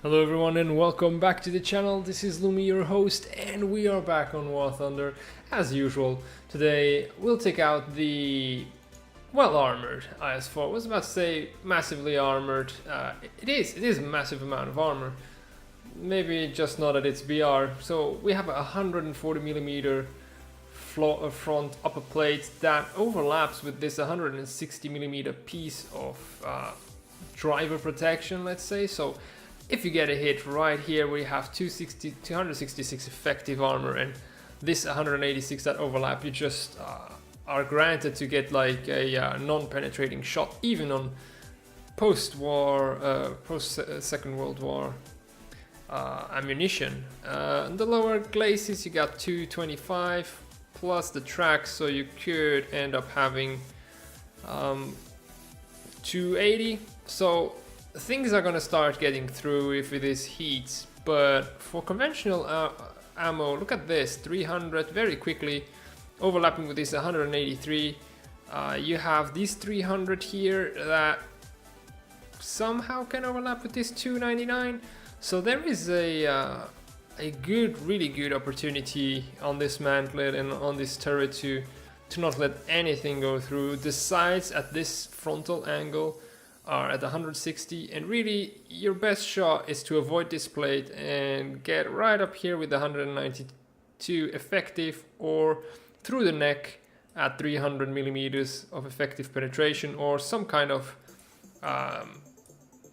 Hello everyone and welcome back to the channel. This is Lumi, your host, and we are back on War Thunder as usual. Today we'll take out the well-armored IS-4. I was about to say massively armored. It is a massive amount of armor. Maybe just not at its BR. So we have a 140mm front upper plate that overlaps with this 160mm piece of driver protection, let's say. So if you get a hit right here, we have 266 effective armor, and this 186 that overlap, you just are granted to get like a non-penetrating shot, even on post-war, post-Second World War ammunition. In the lower glacis, you got 225 plus the tracks, so you could end up having 280. So things are gonna start getting through if it is heat, but for conventional ammo, look at this, 300 very quickly overlapping with this 183. You have these 300 here that somehow can overlap with this 299. So there is a really good opportunity on this mantlet and on this turret to not let anything go through. The sides at this frontal angle are at 160, and really your best shot is to avoid this plate and get right up here with the 192 effective, or through the neck at 300mm of effective penetration, or some kind of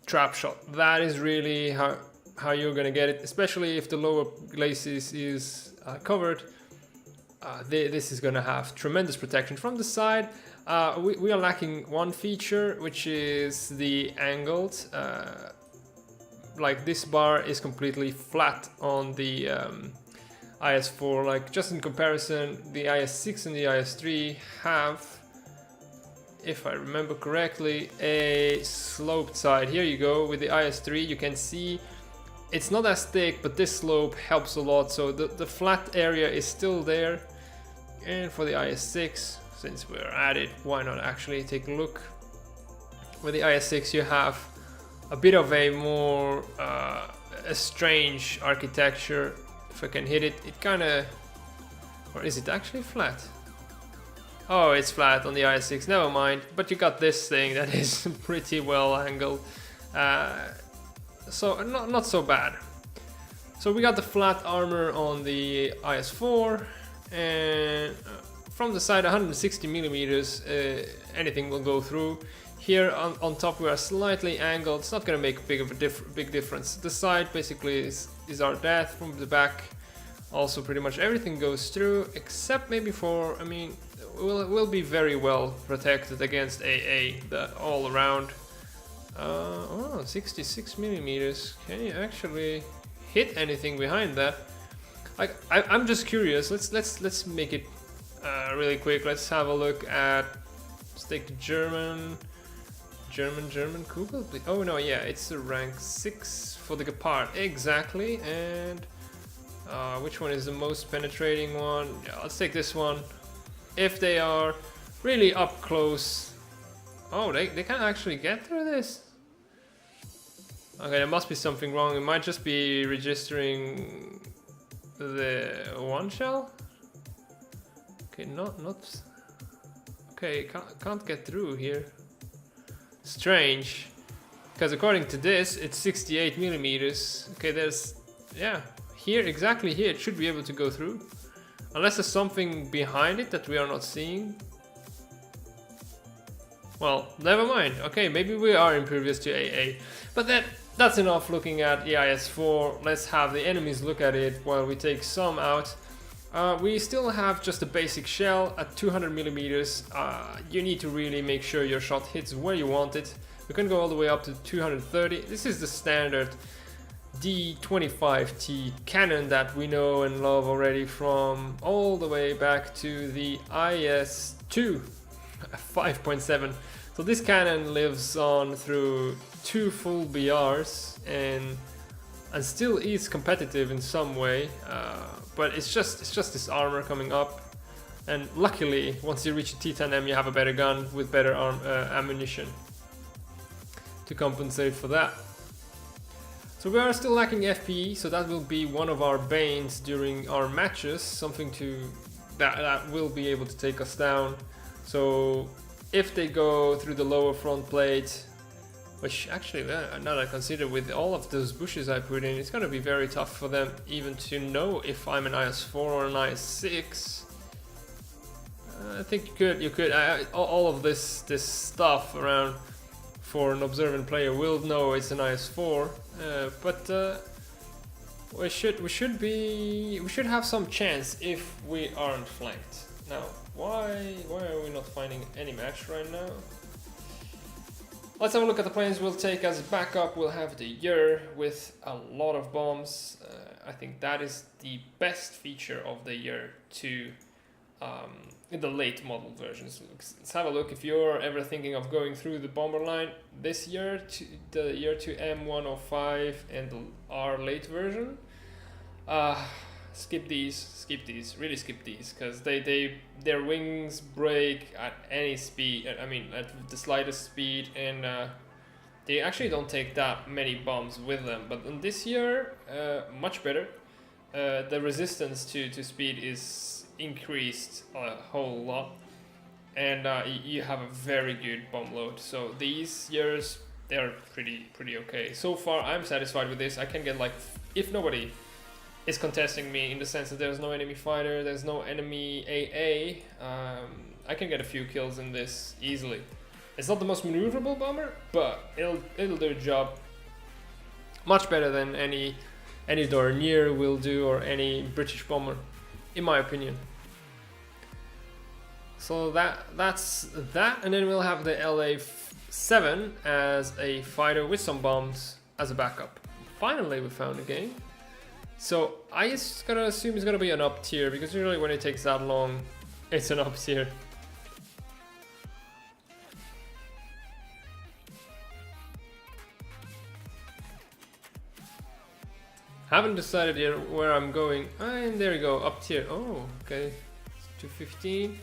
trap shot. That is really how you're gonna get it, especially if the lower glacis is covered. This is gonna have tremendous protection from the side. We are lacking one feature, which is the angled. Like this bar is completely flat on the IS-4. Like, just in comparison, the IS-6 and the IS-3 have, if I remember correctly, a sloped side. Here you go with the IS-3. You can see it's not as thick, but this slope helps a lot. So the flat area is still there. And for the IS-6, since we're at it, why not actually take a look? With the IS-6 you have a bit of a more a strange architecture. If I can hit it, it kind of, or is it actually flat? Oh, it's flat on the IS-6, never mind. But you got this thing that is pretty well angled, so not so bad. So we got the flat armor on the IS-4, and from the side 160mm, anything will go through. Here on top we are slightly angled. It's not going to make big difference. The side basically is our death. From the back also pretty much everything goes through, except maybe for, I mean, we'll be very well protected against AA, the all around. Oh, 66mm. Can you actually hit anything behind that? Like, I'm just curious. Let's make it really quick. Let's have a look at, let's take the German Kugel. Oh no, yeah, it's the rank 6 for the Gepard, exactly. And which one is the most penetrating one? Yeah, let's take this one. If they are really up close, oh, they can actually get through this. Okay, there must be something wrong. It might just be registering the one shell. Okay, not okay, can't get through here. Strange, because according to this it's 68mm. Okay, there's, yeah, here, exactly here, it should be able to go through, unless there's something behind it that we are not seeing. Well, never mind. Okay, maybe we are impervious to AA, but that's enough looking at the IS-4. Let's have the enemies look at it while we take some out. We still have just a basic shell at 200mm. You need to really make sure your shot hits where you want it. We can go all the way up to 230. This is the standard D25T cannon that we know and love already from all the way back to the IS-2 5.7. So this cannon lives on through 2 full BRs and still is competitive in some way, but it's just this armor coming up, and luckily once you reach a T10M you have a better gun with better ammunition to compensate for that. So we are still lacking FPE, so that will be one of our banes during our matches, something that will be able to take us down. So if they go through the lower front plate, which actually, now that I consider, with all of those bushes I put in, it's going to be very tough for them even to know if I'm an IS-4 or an IS-6. I think you could. All of this stuff around for an observant player will know it's an IS-4, but we should have some chance if we aren't flanked. Now, why are we not finding any match right now? Let's have a look at the planes we'll take as backup. We'll have the Yer with a lot of bombs. I think that is the best feature of the Yer 2 in the late model versions. Let's have a look. If you're ever thinking of going through the bomber line, this Yer, the Yer 2 M105 and the R late version, skip these, really skip these, because their wings break at any speed. I mean, at the slightest speed, and they actually don't take that many bombs with them. But in this Yer, much better. The resistance to speed is increased a whole lot, and you have a very good bomb load. So these Yers, they're pretty okay. So far, I'm satisfied with this. I can get, like, if nobody is contesting me, in the sense that there's no enemy fighter, there's no enemy AA, I can get a few kills in this easily. It's not the most maneuverable bomber, but it'll do a job much better than any Dornier will do, or any British bomber, in my opinion. So that's that, and then we'll have the LA-7 as a fighter with some bombs as a backup. Finally, we found a game. So I just gotta assume it's gonna be an up tier, because usually when it takes that long, it's an up tier. Haven't decided yet where I'm going. And there we go, up tier. Oh, okay. 215.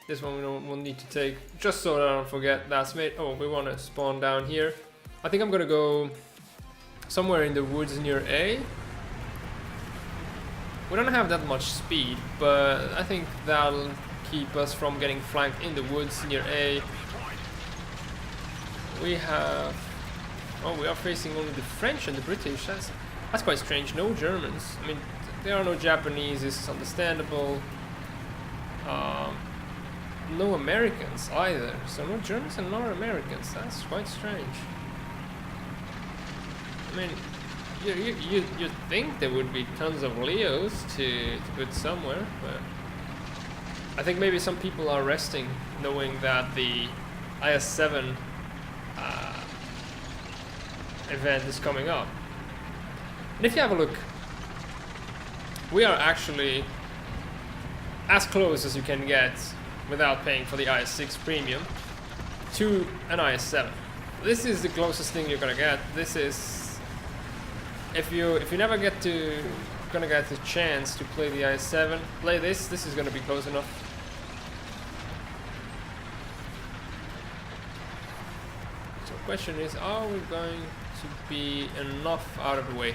This one we'll need to take, just so that I don't forget. That's made. Oh, we want to spawn down here. I think I'm gonna go somewhere in the woods near A. We don't have that much speed, but I think that'll keep us from getting flanked in the woods near A. We have... oh, we are facing only the French and the British. That's quite strange. No Germans. I mean, there are no Japanese, this is understandable. No Americans either. So no Germans and no Americans. That's quite strange. I mean, you'd think there would be tons of Leos to put somewhere, but I think maybe some people are resting knowing that the IS-7 event is coming up. And if you have a look, we are actually as close as you can get without paying for the IS-6 premium to an IS-7. This is the closest thing you're gonna get. This is, if you never get the chance to play the IS-7, play this. This is gonna be close enough. So the question is, are we going to be enough out of the way?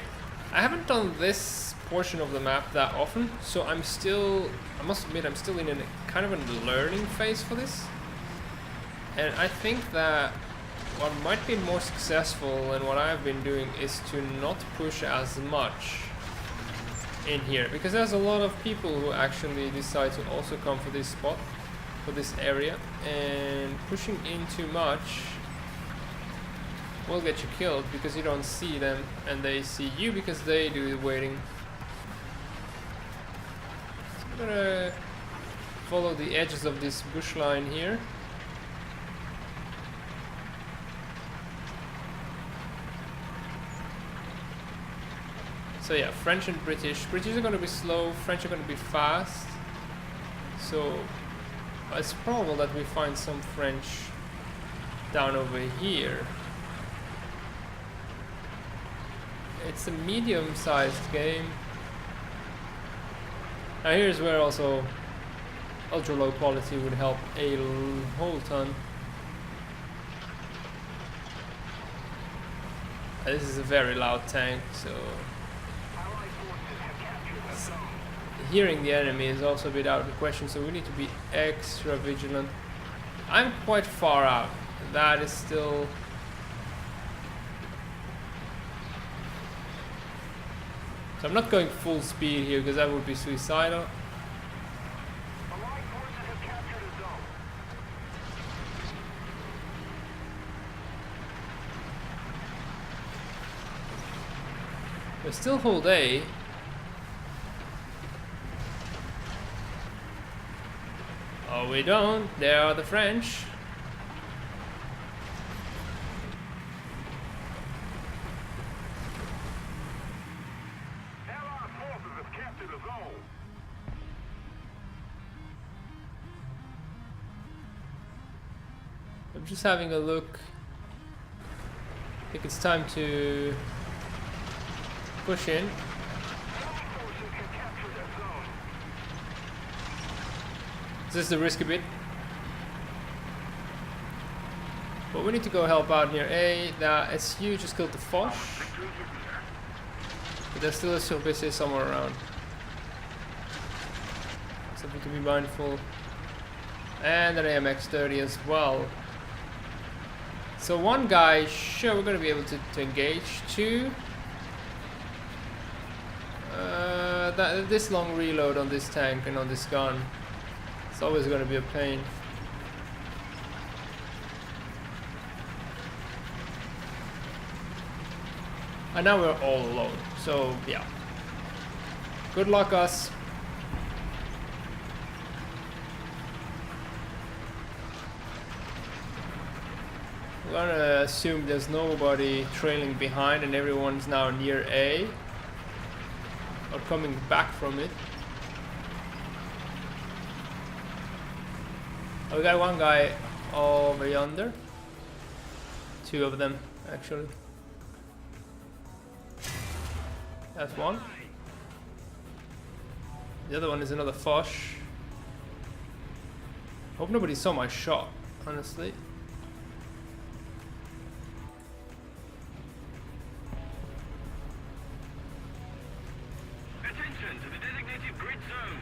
I haven't done this portion of the map that often, so I must admit, I'm still in a kind of a learning phase for this. And I think that what might be more successful and what I've been doing is to not push as much in here, because there's a lot of people who actually decide to also come for this spot, for this area, and pushing in too much will get you killed because you don't see them and they see you because they do the waiting. So I'm gonna follow the edges of this bush line here. So yeah, French and British. British are gonna be slow, French are gonna be fast. So it's probable that we find some French down over here. It's a medium-sized game. Now here's where also ultra low quality would help a whole ton. This is a very loud tank, so hearing the enemy is also a bit out of the question, so we need to be extra vigilant. I'm quite far out. That is still... So I'm not going full speed here because that would be suicidal. We still hold A. Oh, we don't. There are the French. I'm just having a look. I think it's time to push in. This is the risky bit. But we need to go help out near A. The SU just killed the Foch. But there's still a Sulpice somewhere around. Something to be mindful. And an AMX-30 as well. So one guy, sure, we're going to be able to engage. Two. This long reload on this tank and on this gun. It's always going to be a pain. And now we're all alone. So, yeah. Good luck, us. We're gonna assume there's nobody trailing behind and everyone's now near A. Or coming back from it. Oh, we got one guy over yonder. Two of them, actually. That's one. The other one is another Foch. Hope nobody saw my shot, honestly. Attention to the designated grid zone.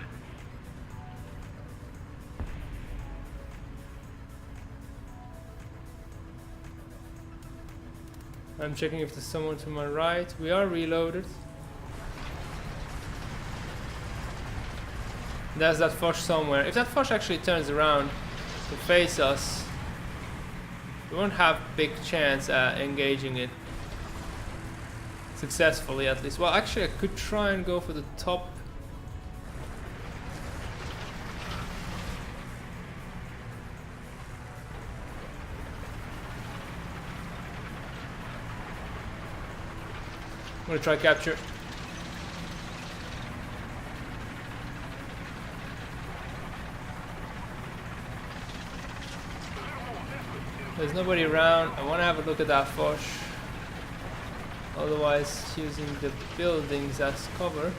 I'm checking if there's someone to my right. We are reloaded. There's that Foch somewhere. If that Foch actually turns around to face us, we won't have big chance at engaging it successfully, at least. Well, actually, I could try and go for the top. I'm gonna try capture. There's nobody around. I want to have a look at that Foch. Otherwise, using the buildings as cover.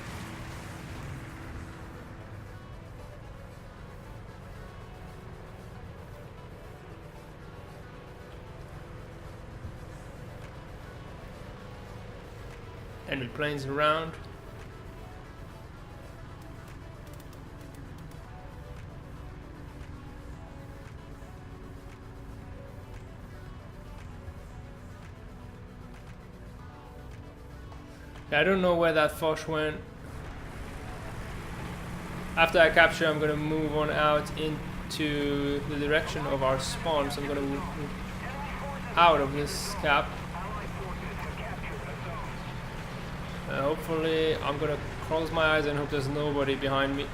Enemy planes around. I don't know where that Foch went. After I capture, I'm gonna move on out into the direction of our spawn. So I'm gonna move out of this cap. Hopefully, I'm gonna close my eyes and hope there's nobody behind me.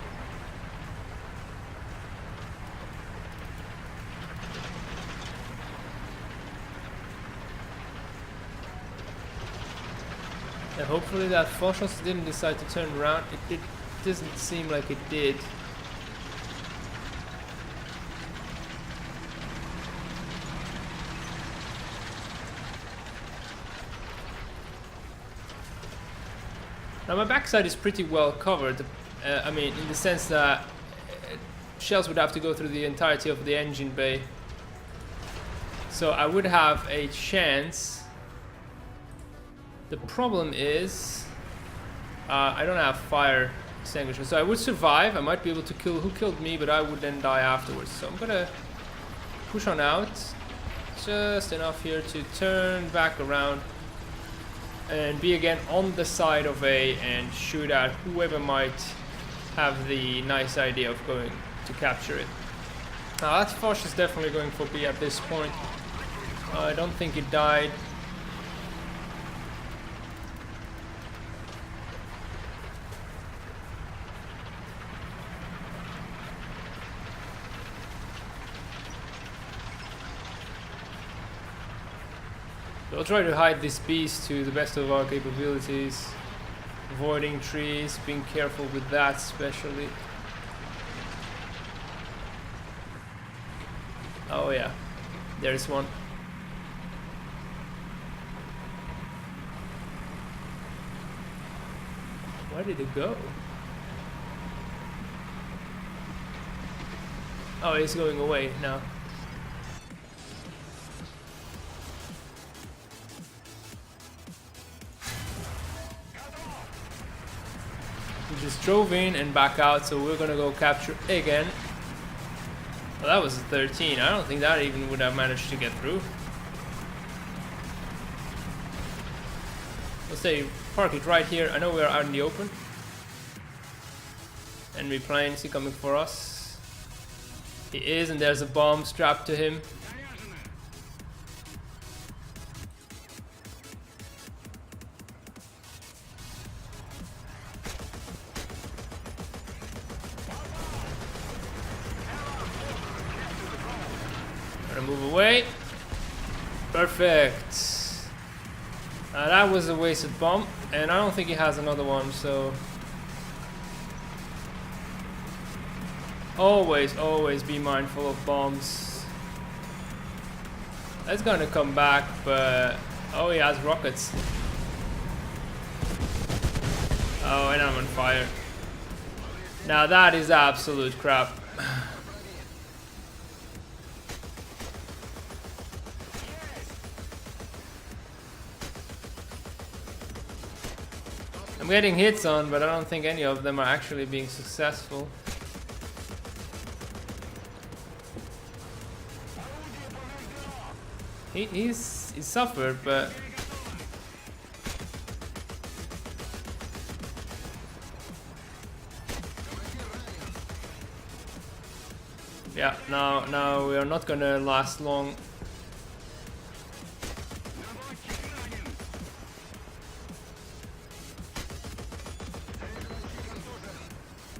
And hopefully that Foch didn't decide to turn around. It doesn't seem like it did. Now my backside is pretty well covered. I mean, in the sense that shells would have to go through the entirety of the engine bay. So I would have a chance The problem is I don't have fire extinguisher, so I would survive. I might be able to kill who killed me, but I would then die afterwards. So I'm gonna push on out, just enough here to turn back around and be again on the side of A and shoot at whoever might have the nice idea of going to capture it. That Foch is definitely going for B at this point. I don't think it died. So I'll try to hide this beast to the best of our capabilities. Avoiding trees, being careful with that especially. Oh yeah, there's one. Where did it go? Oh, it's going away now. We just drove in and back out, so we're gonna go capture again. Well, that was a 13. I don't think that even would have managed to get through. Let's say park it right here. I know we are out in the open. Enemy plane, is he coming for us? He is, and there's a bomb strapped to him. Move away. Perfect. That was a wasted bomb, and I don't think he has another one, so always be mindful of bombs. That's gonna come back, but oh, he has rockets. Oh, and I'm on fire. Now that is absolute crap. I'm getting hits on, but I don't think any of them are actually being successful. He suffered, but yeah, now we are not gonna last long.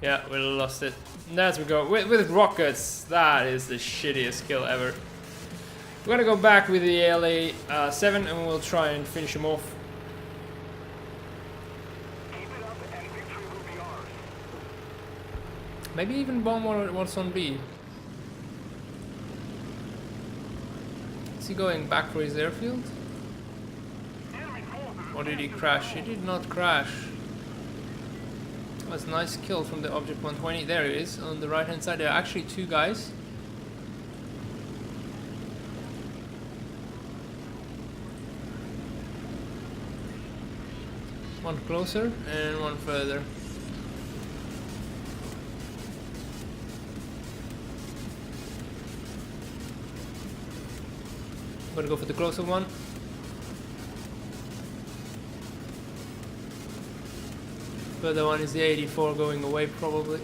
Yeah, we lost it. And as we go with rockets, that is the shittiest kill ever. We're gonna go back with the ALA 7 and we'll try and finish him off. Maybe even bomb what's on B. Is he going back for his airfield? Or did he crash? He did not crash. That's a nice kill from the Object 120. There he is on the right hand side. There are actually two guys. One closer and one further. I'm gonna go for the closer one. Further one is the 84 going away probably.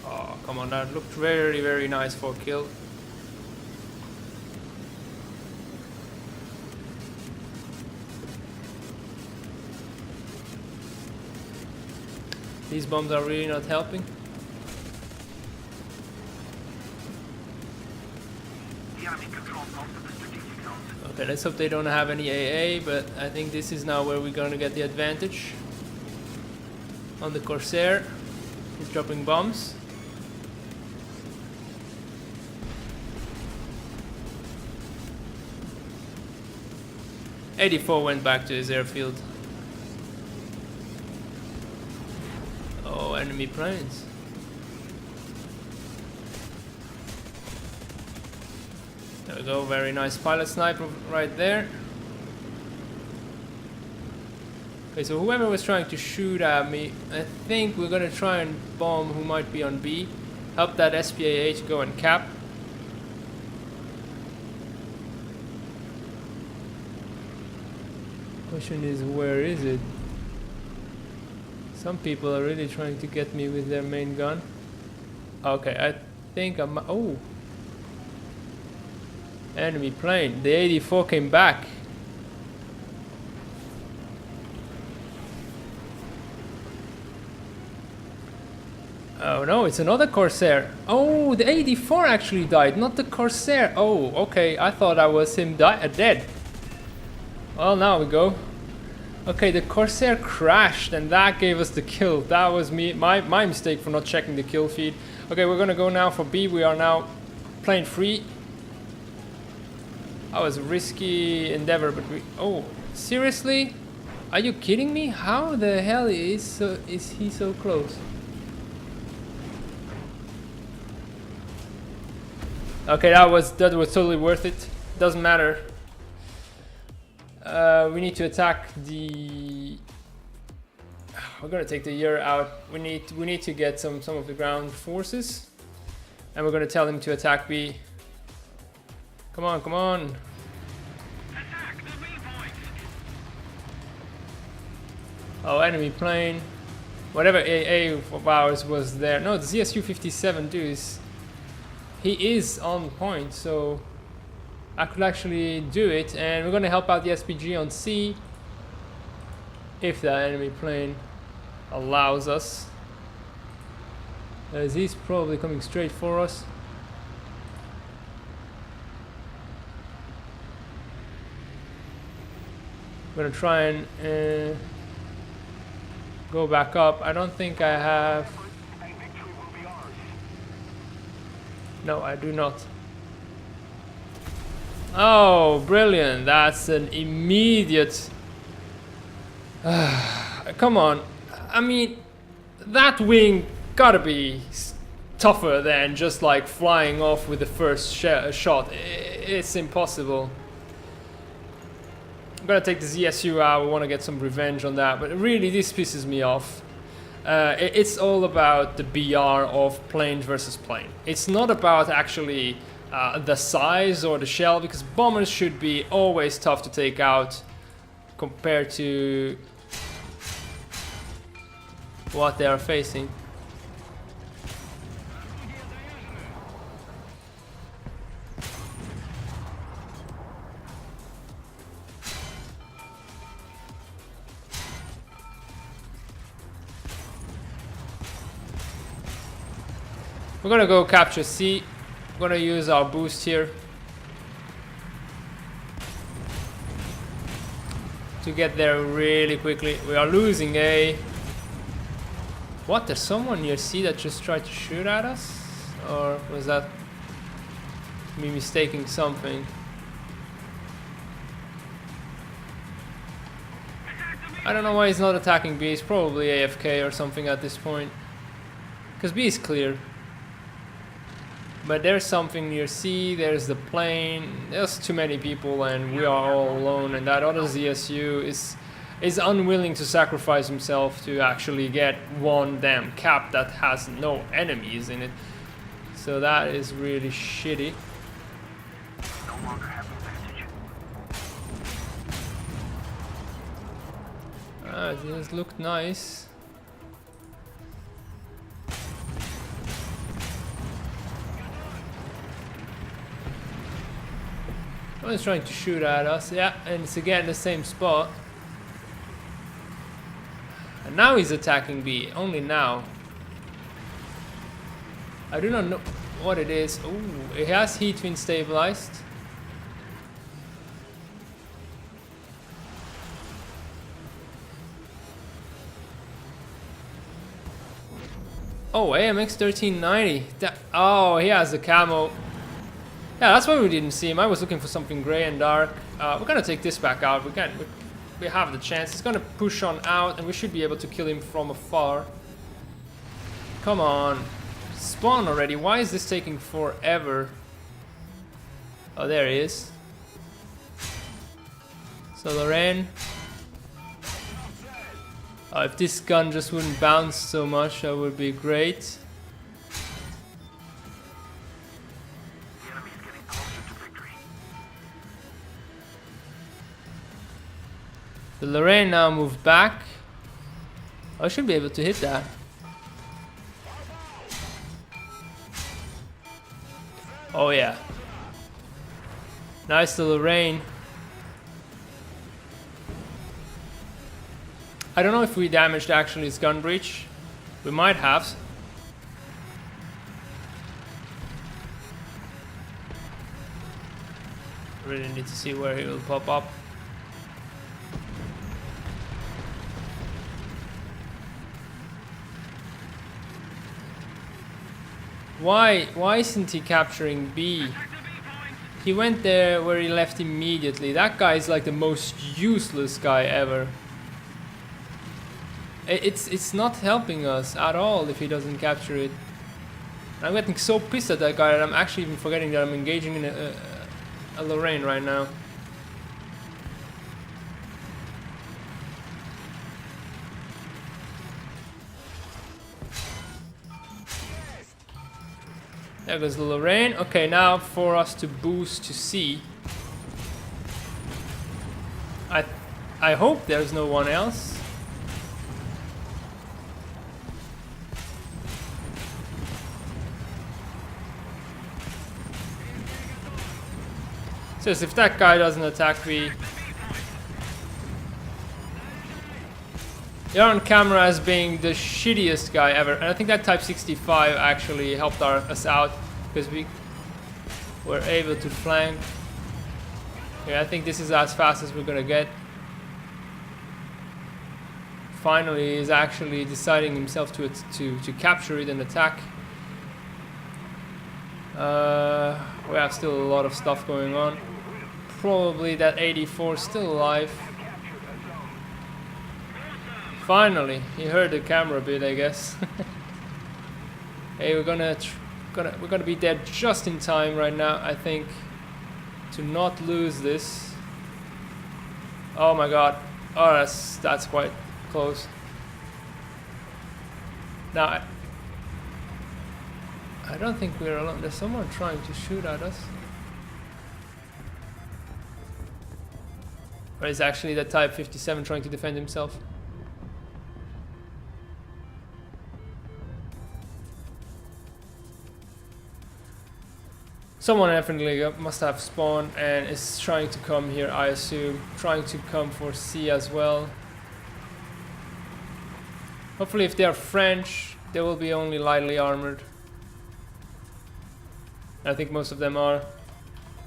Oh, come on, that looked very, very nice for a kill. These bombs are really not helping. Okay, let's hope they don't have any AA, but I think this is now where we're gonna get the advantage. On the Corsair, he's dropping bombs. '84 went back to his airfield. Oh, enemy planes. There we go, very nice pilot sniper right there. Okay, so whoever was trying to shoot at me, I think we're gonna try and bomb who might be on B. Help that SPAH go and cap. Question is, where is it? Some people are really trying to get me with their main gun. Okay, I think I'm... Oh! Enemy plane. The 84 came back. Oh no, it's another Corsair. Oh, the 84 actually died, not the Corsair. Oh, okay, I thought I was him dead. Well, now we go. Okay, the Corsair crashed and that gave us the kill. That was my mistake for not checking the kill feed. Okay, we're gonna go now for B. We are now plane free. That was a risky endeavor, but we... Oh, seriously? Are you kidding me? How the hell is he so close? Okay, that was totally worth it. Doesn't matter. We need to attack the... We're gonna take the year out. We need to get some of the ground forces, and we're gonna tell him to attack B. Come on, come on. Attack the B point. Oh, enemy plane. Whatever AA of ours was there. No, the ZSU-57 dude he is on point, so I could actually do it, and we're gonna help out the SPG on C if that enemy plane allows us, as he's probably coming straight for us. I'm gonna try and go back up. I don't think I have... No, I do not. Oh, brilliant. That's an immediate... Come on. I mean, that wing gotta be tougher than just like flying off with the first shot. It's impossible. I'm gonna take the ZSU out. We want to get some revenge on that, but really this pisses me off. It's all about the BR of plane versus plane. It's not about actually the size or the shell, because bombers should be always tough to take out compared to what they are facing. We're gonna go capture C. We're gonna use our boost here to get there really quickly. We are losing A. What? There's someone near C that just tried to shoot at us? Or was that me mistaking something? I don't know why he's not attacking B. He's probably AFK or something at this point, because B is clear. But there's something near C, there's the plane, there's too many people and we are all alone, and that other ZSU is unwilling to sacrifice himself to actually get one damn cap that has no enemies in it. So that is really shitty. No longer have advantage. This looked nice. One's trying to shoot at us, yeah, and it's again the same spot. And now he's attacking B, only now. I do not know what it is. Ooh, it has heat twin stabilized. Oh, AMX 1390. Oh, he has the camo. Yeah, that's why we didn't see him. I was looking for something grey and dark. We're gonna take this back out. We have the chance. He's gonna push on out, and we should be able to kill him from afar. Come on, spawn already. Why is this taking forever? Oh, there he is. So Lorraine. Oh, if this gun just wouldn't bounce so much, that would be great. The enemy's getting closer to victory. The Lorraine now moved back. I should be able to hit that. Oh yeah. Nice, the Lorraine. I don't know if we damaged actually his gun breach. We might have. Really need to see where he will pop up. Why isn't he capturing B? He went there where he left immediately. That guy is like the most useless guy ever. It's not helping us at all if he doesn't capture it. I'm getting so pissed at that guy that I'm actually even forgetting that I'm engaging in a Lorraine right now. There goes the Lorraine. Okay, now for us to boost to C. I hope there's no one else. Says if that guy doesn't attack me. You're on camera as being the shittiest guy ever, and I think that Type 65 actually helped us out because we were able to flank. Yeah, I think this is as fast as we're gonna get. Finally, he's actually deciding himself to capture it and attack. We have still a lot of stuff going on. Probably that 84 is still alive. Finally, he heard the camera bit, I guess. Hey, we're gonna be dead just in time right now, I think, to not lose this. Oh my god! Oh, that's quite close. Now, I don't think we're alone. There's someone trying to shoot at us. Or is actually that Type 57 trying to defend himself? Someone definitely must have spawned and is trying to come here, I assume. Trying to come for C as well. Hopefully if they are French, they will be only lightly armored. I think most of them are.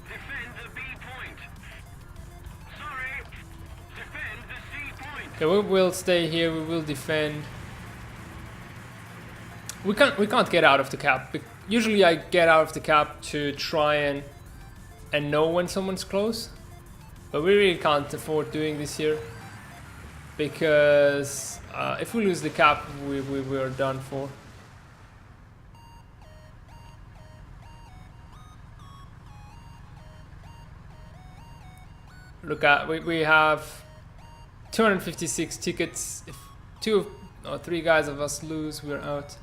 Defend the B point. Sorry. Defend the C point. Okay, we will stay here, we will defend. We can't get out of the cap. Usually I get out of the cap to try and know when someone's close. But we really can't afford doing this here. Because if we lose the cap, we're done for. Look at, we have 256 tickets. If 2 or 3 guys of us lose, we're out.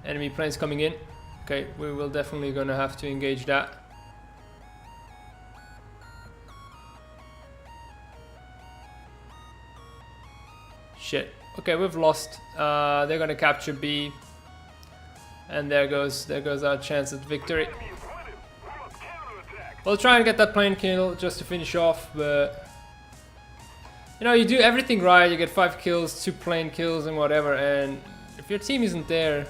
Enemy planes coming in. Okay, we will definitely gonna have to engage that. Shit. Okay, we've lost. They're gonna capture B. And there goes our chance at victory. We'll try and get that plane kill just to finish off, but you know, you do everything right, you get 5 kills, 2 plane kills and whatever, and if your team isn't there,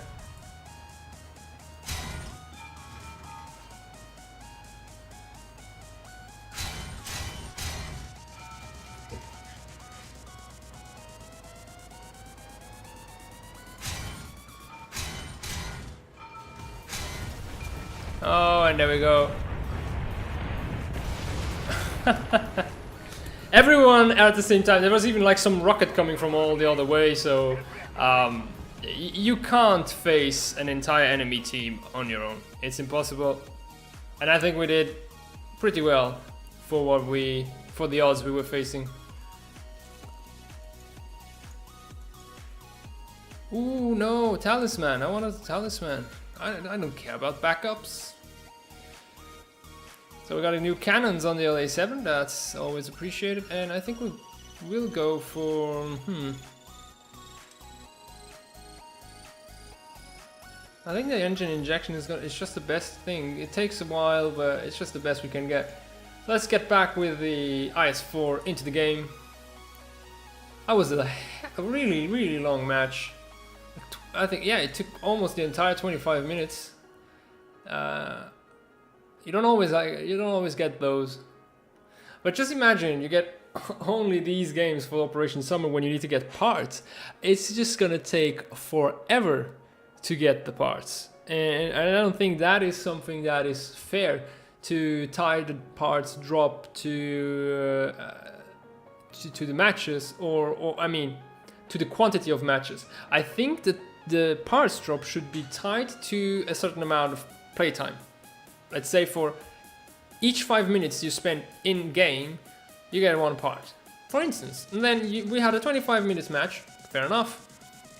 oh, and there we go. Everyone at the same time. There was even like some rocket coming from all the other way, so you can't face an entire enemy team on your own. It's impossible. And I think we did pretty well for the odds we were facing. Ooh, no, talisman. I want a talisman. I don't care about backups. So we got a new cannons on the LA7. That's always appreciated. And I think we'll go for... I think the engine injection is just the best thing. It takes a while, but it's just the best we can get. Let's get back with the IS-4 into the game. That was a really, really long match. I think, yeah, it took almost the entire 25 minutes. You don't always get those. But just imagine you get only these games for Operation Summer when you need to get parts. It's just gonna take forever to get the parts, and I don't think that is something that is fair to tie the parts drop to the matches, or I mean to the quantity of matches. I think that the parts drop should be tied to a certain amount of playtime. Let's say for each 5 minutes you spend in game, you get one part, for instance. And then we had a 25 minutes match, fair enough.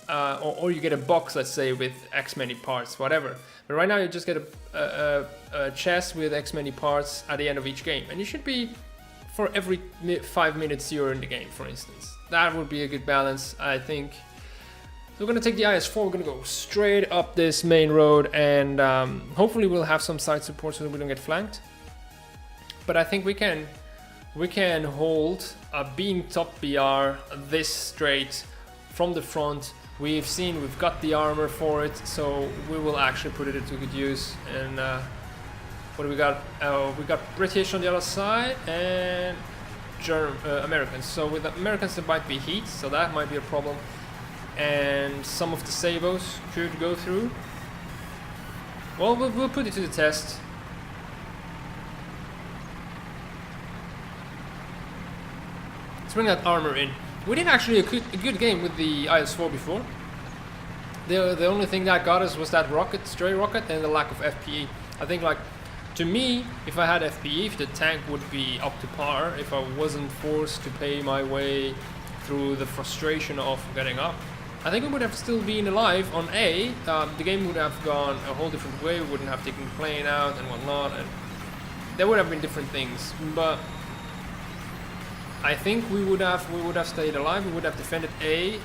Or you get a box, let's say, with X many parts, whatever. But right now you just get a chest with X many parts at the end of each game. And you should be for every 5 minutes you're in the game, for instance. That would be a good balance, I think. So we're going to take the IS-4, we're going to go straight up this main road, and hopefully we'll have some side support so that we don't get flanked. But I think we can hold being top BR this straight from the front. We've got the armor for it, so we will actually put it into good use. And what do we got? We got British on the other side and Americans. So with the Americans there might be heat, so that might be a problem. And some of the sabos could go through. Well, we'll put it to the test. Let's bring that armor in. We did actually a good game with the IS-4 before. The only thing that got us was that stray rocket, and the lack of FPE. I think, like, to me, if I had FPE, if the tank would be up to par, if I wasn't forced to pay my way through the frustration of getting up, I think we would have still been alive on A. The game would have gone a whole different way. We wouldn't have taken the plane out and whatnot, and there would have been different things. But I think we would have stayed alive. We would have defended A.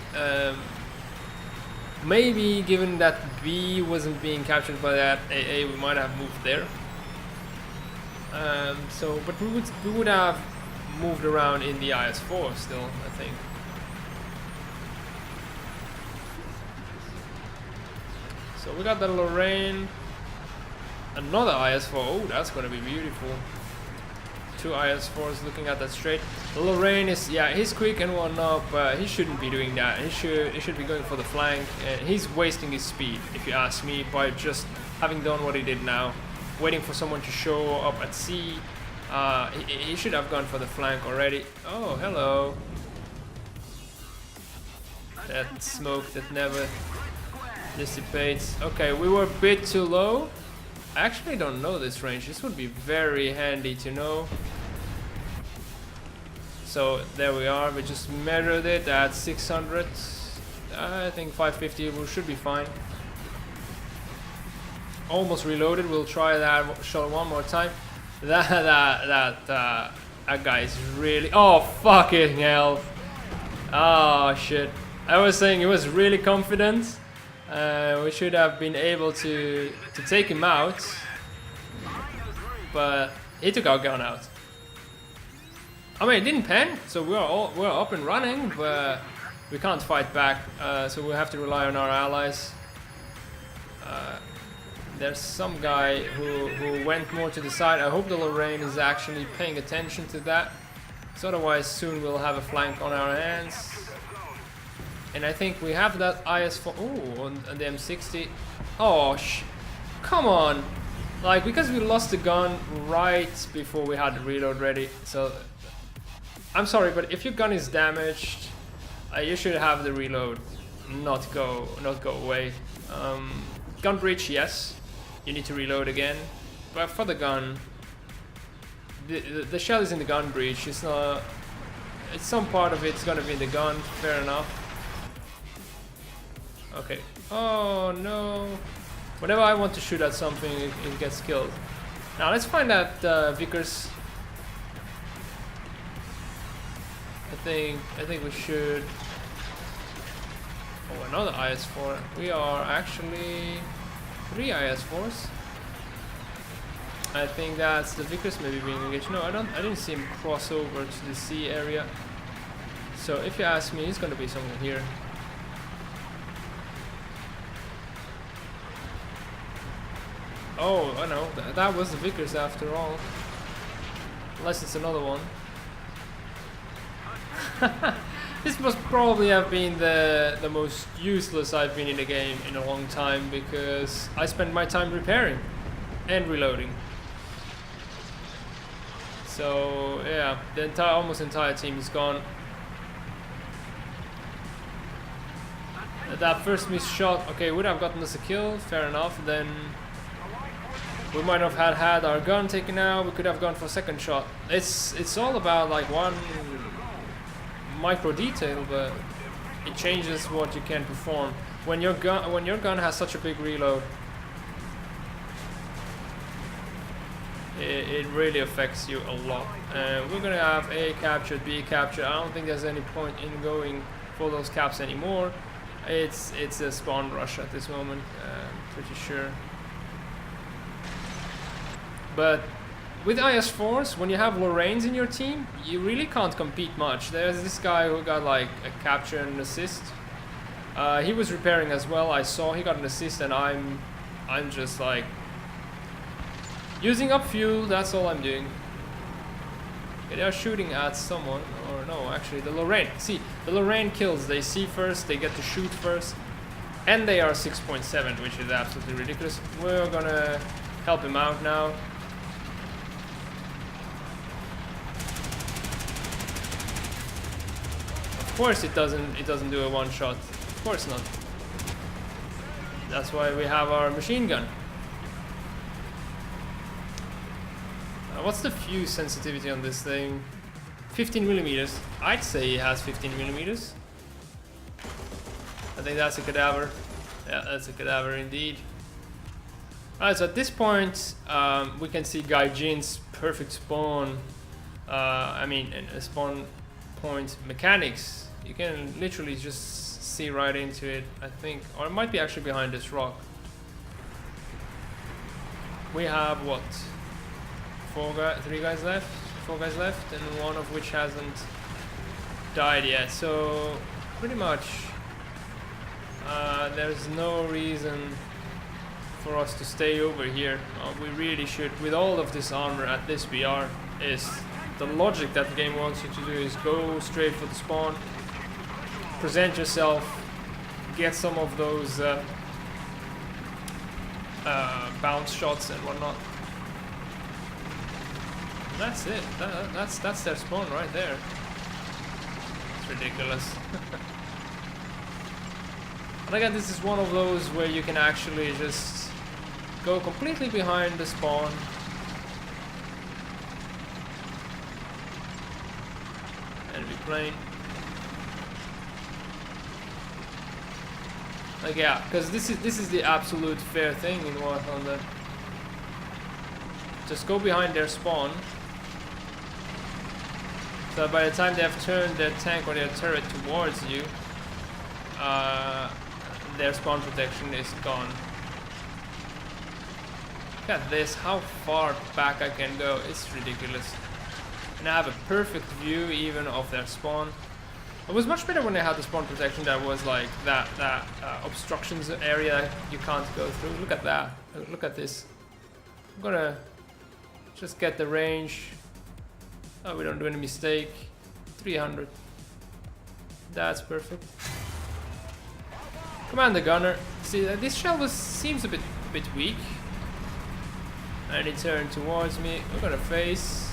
Maybe given that B wasn't being captured by that AA, we might have moved there. But we would have moved around in the IS-4 still, I think. So we got the Lorraine, another IS-4. Oh, that's gonna be beautiful. Two IS-4s looking at that straight. Lorraine is, yeah, he's quick and whatnot, but he shouldn't be doing that. He should be going for the flank, and he's wasting his speed, if you ask me, by just having done what he did now, waiting for someone to show up at C. He should have gone for the flank already. Oh, hello. That smoke that never dissipates. Okay, we were a bit too low. I actually don't know this range. This would be very handy to know. So there we are. We just measured it at 600. I think 550 should be fine. Almost reloaded. We'll try that shot one more time. That guy is really. Oh, fucking hell! Oh shit! I was saying he was really confident. We should have been able to take him out, but he took our gun out. I mean, it didn't pen, so we're up and running, but we can't fight back. So we have to rely on our allies. There's some guy who went more to the side. I hope the Lorraine is actually paying attention to that, so otherwise soon we'll have a flank on our hands. And I think we have that IS-4. Oh, on the M60. Oh, come on! Like, because we lost the gun right before we had the reload ready. So, I'm sorry, but if your gun is damaged, you should have the reload not go away. Gun breach, yes. You need to reload again. but for the gun, the shell is in the gun breech. It's not. It's some part of it's gonna be in the gun. Fair enough. Okay. Oh no! Whenever I want to shoot at something, it gets killed. Now let's find that Vickers. I think we should. Oh, another IS-4. We are actually 3 IS-4s. I think that's the Vickers maybe being engaged. No, I didn't see him cross over to the sea area. So if you ask me, he's gonna be somewhere here. Oh, I know. That was the Vickers after all. Unless it's another one. This must probably have been the most useless I've been in a game in a long time, because I spend my time repairing and reloading. So yeah, the almost entire team is gone. That first missed shot, okay, would have gotten us a kill, fair enough. Then we might have had our gun taken out. We could have gone for a second shot. It's all about like one micro detail, but it changes what you can perform. When your gun has such a big reload, it really affects you a lot. And we're gonna have A captured, B captured. I don't think there's any point in going for those caps anymore. It's a spawn rush at this moment, pretty sure. But with IS-4s, when you have Lorraines in your team, you really can't compete much. There's this guy who got like a capture and an assist. He was repairing as well. I saw he got an assist, and I'm just like using up fuel. That's all I'm doing. Okay, they are shooting at someone, or no, actually the Lorraine. See, the Lorraine kills. They see first. They get to shoot first, and they are 6.7, which is absolutely ridiculous. We're gonna help him out now. Of course it doesn't do a one shot. Of course not. That's why we have our machine gun. What's the fuse sensitivity on this thing? 15 millimeters. I'd say it has 15 millimeters. I think that's a cadaver. Yeah, that's a cadaver indeed. Alright, so at this point we can see Gaijin's perfect spawn. Spawn point mechanics. You can literally just see right into it, I think, or it might be actually behind this rock. We have what? 4 guys left, and one of which hasn't died yet. So pretty much, there's no reason for us to stay over here. We really should. With all of this armor at this BR, is the logic that the game wants you to do is go straight for the spawn, present yourself, get some of those bounce shots and whatnot. That's it. That's their spawn right there. It's ridiculous. And again, this is one of those where you can actually just go completely behind the spawn. And be playing. Like, yeah, because this is the absolute fair thing in War Thunder. Just go behind their spawn. So by the time they have turned their tank or their turret towards you, their spawn protection is gone. Look at this, how far back I can go. It's ridiculous. And I have a perfect view even of their spawn. It was much better when they had the spawn protection that was like that obstructions area you can't go through. Look at that. Look at this. I'm gonna just get the range. Oh, we don't do any mistake. 300. That's perfect. Commander gunner. See, this shell seems a bit weak. And he turned towards me. We're gonna face.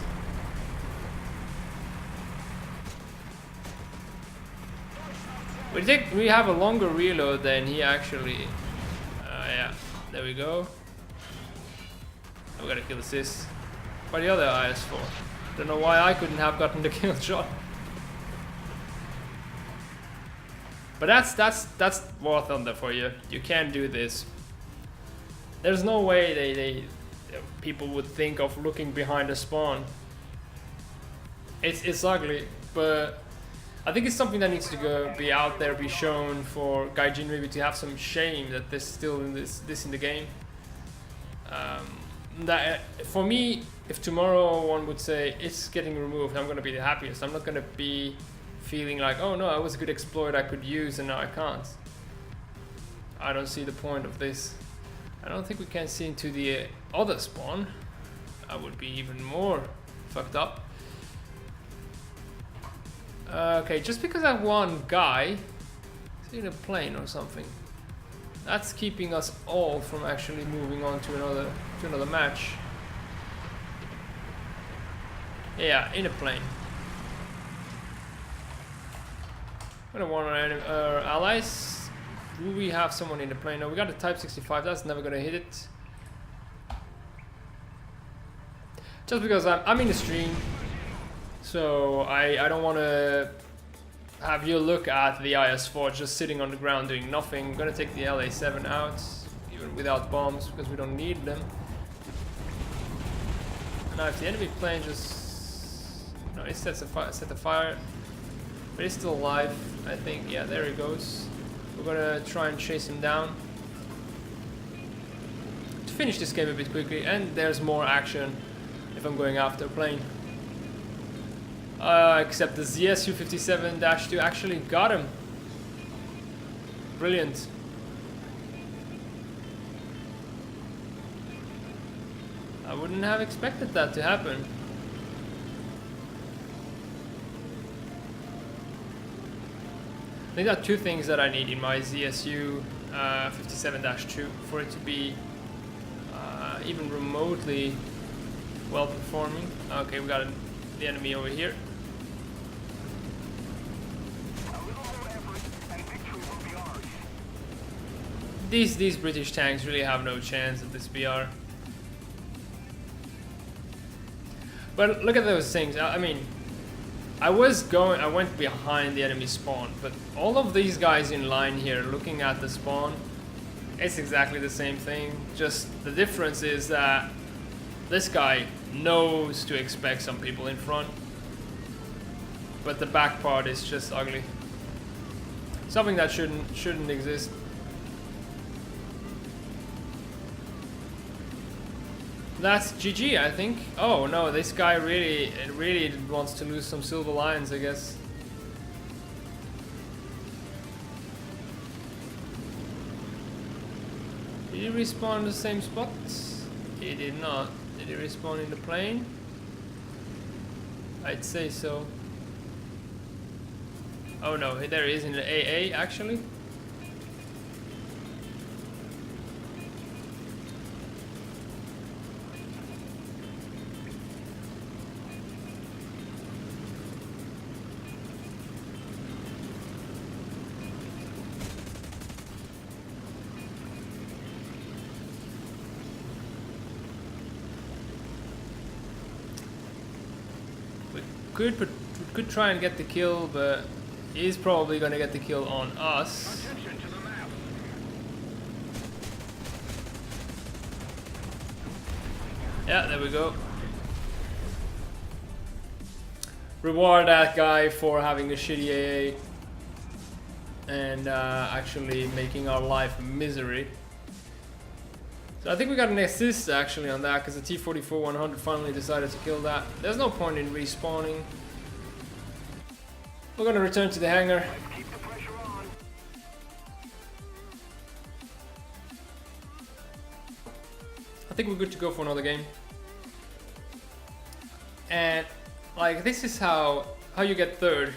We have a longer reload than he actually. Yeah, there we go. We got a kill assist by the other IS-4. Don't know why I couldn't have gotten the kill shot. But that's War Thunder for you. You can't do this. There's no way people would think of looking behind a spawn. It's ugly, but I think it's something that needs to be out there, be shown for Gaijin maybe to have some shame that there's still in this in the game. That for me, if tomorrow one would say it's getting removed, I'm gonna be the happiest. I'm not gonna be feeling like, oh no, it was a good exploit I could use and now I can't. I don't see the point of this. I don't think we can see into the other spawn. That would be even more fucked up. Okay, just because I have one guy in a plane or something, that's keeping us all from actually moving on to another match. Yeah, in a plane. I don't want our allies. Do we have someone in the plane? No, we got a Type 65. That's never gonna hit it. Just because I'm in the stream, so I don't want to have you look at the IS-4 just sitting on the ground doing nothing. I'm gonna take the LA-7 out, even without bombs, because we don't need them. Now if the enemy plane just... No, it set the fire. But he's still alive, I think. Yeah, there he goes. We're gonna try and chase him down to finish this game a bit quickly, and there's more action if I'm going after a plane. Except the ZSU-57-2 actually got him. Brilliant. I wouldn't have expected that to happen. I think there are two things that I need in my ZSU 57-2 for it to be even remotely well performing. Okay, we got the enemy over here. These British tanks really have no chance at this BR. But look at those things. I mean, I went behind the enemy spawn, but all of these guys in line here looking at the spawn, it's exactly the same thing. Just the difference is that this guy knows to expect some people in front, but the back part is just ugly. Something that shouldn't exist. That's GG, I think. Oh no, this guy really wants to lose some silver lions, I guess. Did he respawn in the same spot? He did not. Did he respawn in the plane? I'd say so. Oh no, there he is in the AA actually. We could try and get the kill, but he's probably gonna get the kill on us. Yeah, there we go. Reward that guy for having a shitty AA and actually making our life misery. So I think we got an assist actually on that, because the T-44-100 finally decided to kill that. There's no point in respawning. We're gonna return to the hangar. I think we're good to go for another game. And like, this is how you get third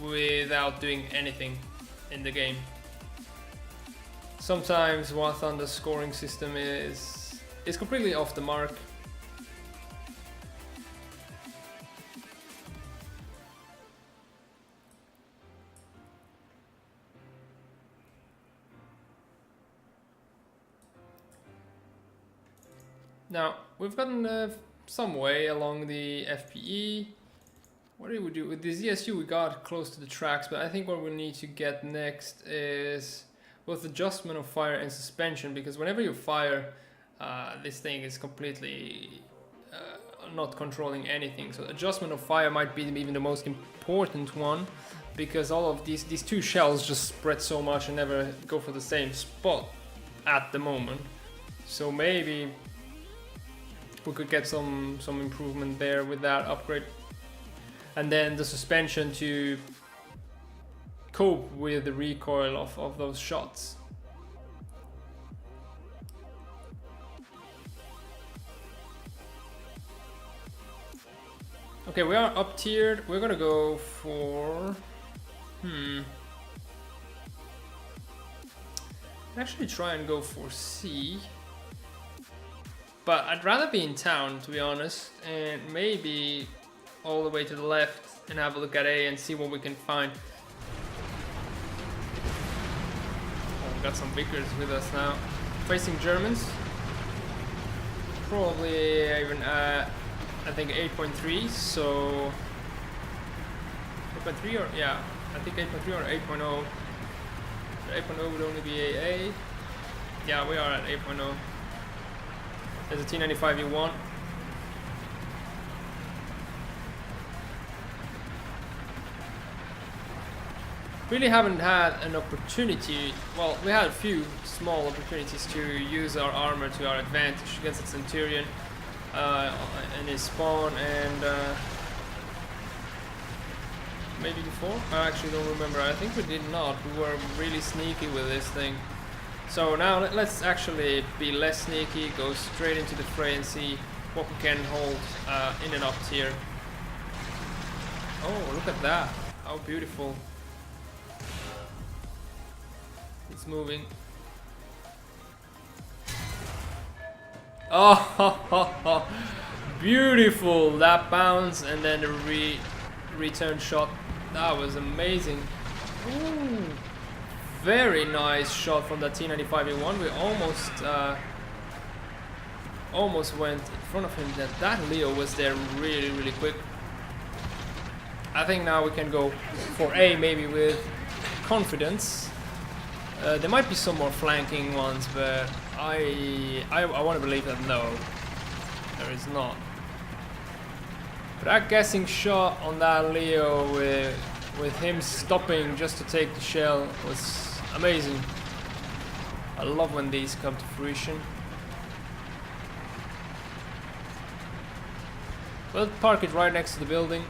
without doing anything in the game. Sometimes War Thunder's scoring system is completely off the mark. Now, we've gotten some way along the FPE. What do we do? With the ZSU we got close to the tracks, but I think what we need to get next is both adjustment of fire and suspension, because whenever you fire, this thing is completely not controlling anything. So adjustment of fire might be even the most important one, because all of these two shells just spread so much and never go for the same spot at the moment. So maybe we could get some improvement there with that upgrade. And then the suspension to cope with the recoil of those shots. Okay, we are up tiered. We're gonna go for... Actually try and go for C. But I'd rather be in town, to be honest, and maybe all the way to the left and have a look at A and see what we can find. Oh, we got some Vickers with us now. Facing Germans. Probably even I think 8.3, so 8.3 or yeah, I think 8.3 or 8.0. 8.0 would only be AA. Yeah, we are at 8.0. There's a T95E1. Really haven't had an opportunity, well, we had a few small opportunities to use our armor to our advantage against the Centurion in his spawn, and maybe before? I actually don't remember. I think we did not. We were really sneaky with this thing. So now let's actually be less sneaky, go straight into the fray and see what we can hold in and up tier. Oh, look at that. How beautiful. It's moving. Oh, beautiful. That bounce and then the return shot. That was amazing. Ooh. Very nice shot from that T95E1. We almost went in front of him. That Leo was there really quick. I think now we can go for A maybe with confidence. There might be some more flanking ones, but I want to believe that no, there is not. But that guessing shot on that Leo with him stopping just to take the shell was amazing. I love when these come to fruition. We'll park it right next to the building.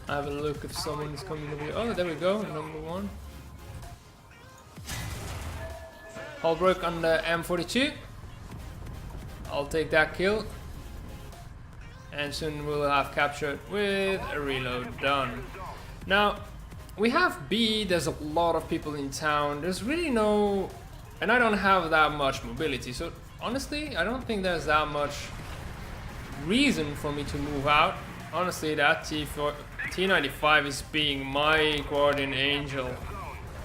Have a look if someone is coming over here. Oh, there we go, number one. Holbrook on the M42. I'll take that kill. And soon we'll have captured with a reload done. Now, we have B, there's a lot of people in town. There's really no... And I don't have that much mobility, so honestly, I don't think there's that much reason for me to move out. Honestly, that T95 is being my guardian angel.